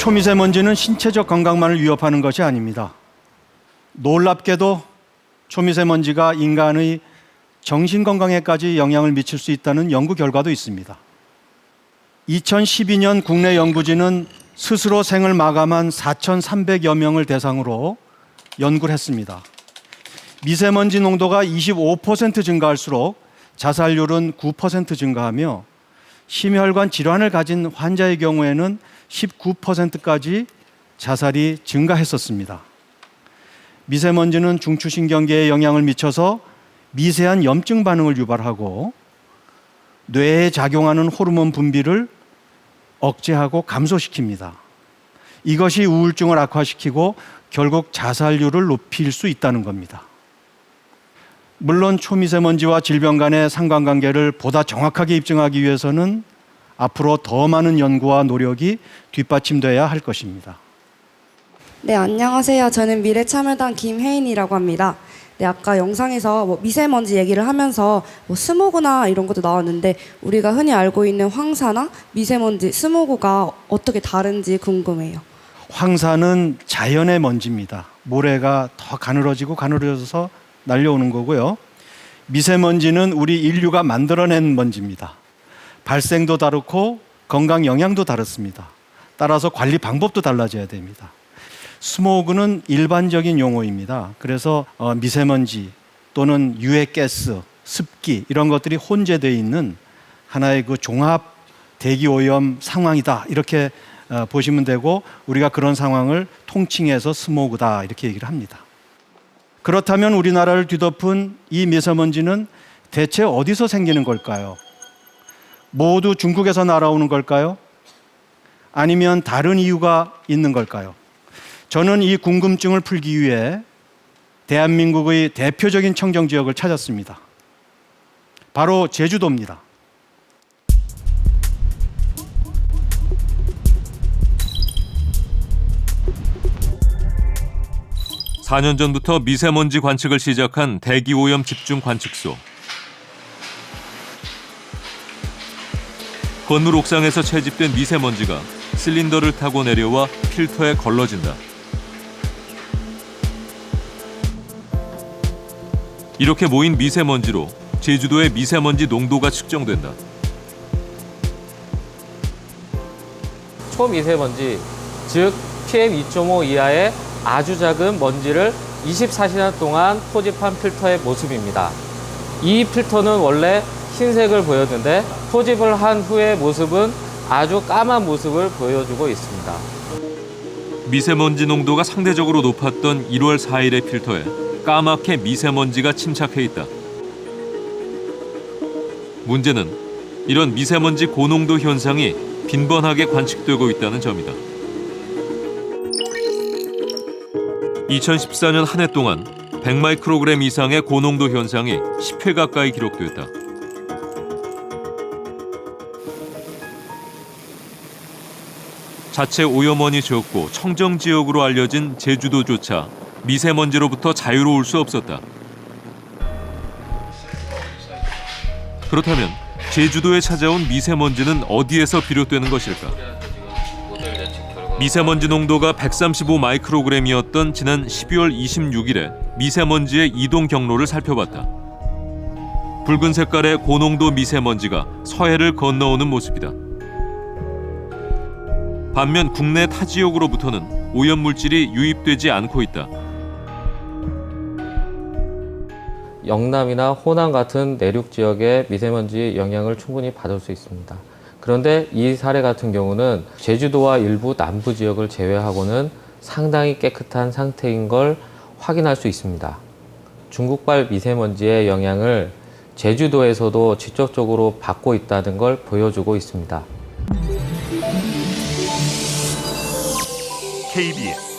초미세먼지는 신체적 건강만을 위협하는 것이 아닙니다. 놀랍게도 초미세먼지가 인간의 정신건강에까지 영향을 미칠 수 있다는 연구 결과도 있습니다. 2012년 국내 연구진은 스스로 생을 마감한 4,300여 명을 대상으로 연구를 했습니다. 미세먼지 농도가 25% 증가할수록 자살률은 9% 증가하며 심혈관 질환을 가진 환자의 경우에는 19%까지 자살이 증가했었습니다. 미세먼지는 중추신경계에 영향을 미쳐서 미세한 염증 반응을 유발하고 뇌에 작용하는 호르몬 분비를 억제하고 감소시킵니다. 이것이 우울증을 악화시키고 결국 자살률을 높일 수 있다는 겁니다. 물론 초미세먼지와 질병 간의 상관관계를 보다 정확하게 입증하기 위해서는 앞으로 더 많은 연구와 노력이 뒷받침돼야 할 것입니다. 네, 안녕하세요. 저는 미래참여당 김혜인이라고 합니다. 네, 아까 영상에서 미세먼지 얘기를 하면서 스모그나 이런 것도 나왔는데 우리가 흔히 알고 있는 황사나 미세먼지, 스모그가 어떻게 다른지 궁금해요. 황사는 자연의 먼지입니다. 모래가 더 가늘어져서 날려오는 거고요. 미세먼지는 우리 인류가 만들어낸 먼지입니다. 발생도 다르고 건강 영향도 다릅니다. 따라서 관리 방법도 달라져야 됩니다. 스모그는 일반적인 용어입니다. 그래서 미세먼지 또는 유해가스, 습기 이런 것들이 혼재되어 있는 하나의 그 종합 대기오염 상황이다 이렇게 보시면 되고 우리가 그런 상황을 통칭해서 스모그다 이렇게 얘기를 합니다. 그렇다면 우리나라를 뒤덮은 이 미세먼지는 대체 어디서 생기는 걸까요? 모두 중국에서 날아오는 걸까요? 아니면 다른 이유가 있는 걸까요? 저는 이 궁금증을 풀기 위해 대한민국의 대표적인 청정 지역을 찾았습니다. 바로 제주도입니다. (4년) 전부터 미세먼지 관측을 시작한 대기오염 집중 관측소. 건물 옥상에서 채집된 미세먼지가 실린더를 타고 내려와 필터에 걸러진다. 이렇게 모인 미세먼지로 제주도의 미세먼지 농도가 측정된다. 초미세먼지, 즉 PM2.5 이하의 아주 작은 먼지를 24시간 동안 포집한 필터의 모습입니다. 이 필터는 원래 흰색을 보였는데 포집을 한 후의 모습은 아주 까만 모습을 보여주고 있습니다. 미세먼지 농도가 상대적으로 높았던 1월 4일의 필터에 까맣게 미세먼지가 침착해 있다. 문제는 이런 미세먼지 고농도 현상이 빈번하게 관측되고 있다는 점이다. 2014년 한 해 동안 100마이크로그램 이상의 고농도 현상이 10회 가까이 기록됐다. 자체 오염원이 적고 청정 지역으로 알려진 제주도조차 미세먼지로부터 자유로울 수 없었다. 그렇다면 제주도에 찾아온 미세먼지는 어디에서 비롯되는 것일까? 미세먼지 농도가 135 마이크로그램이었던 지난 12월 26일에 미세먼지의 이동 경로를 살펴봤다. 붉은 색깔의 고농도 미세먼지가 서해를 건너오는 모습이다. 반면 국내 타 지역으로부터는 오염물질이 유입되지 않고 있다. 영남이나 호남 같은 내륙 지역의 미세먼지 영향을 충분히 받을 수 있습니다. 그런데 이 사례 같은 경우는 제주도와 일부 남부 지역을 제외하고는 상당히 깨끗한 상태인 걸 확인할 수 있습니다. 중국발 미세먼지의 영향을 제주도에서도 직접적으로 받고 있다는 걸 보여주고 있습니다. KBS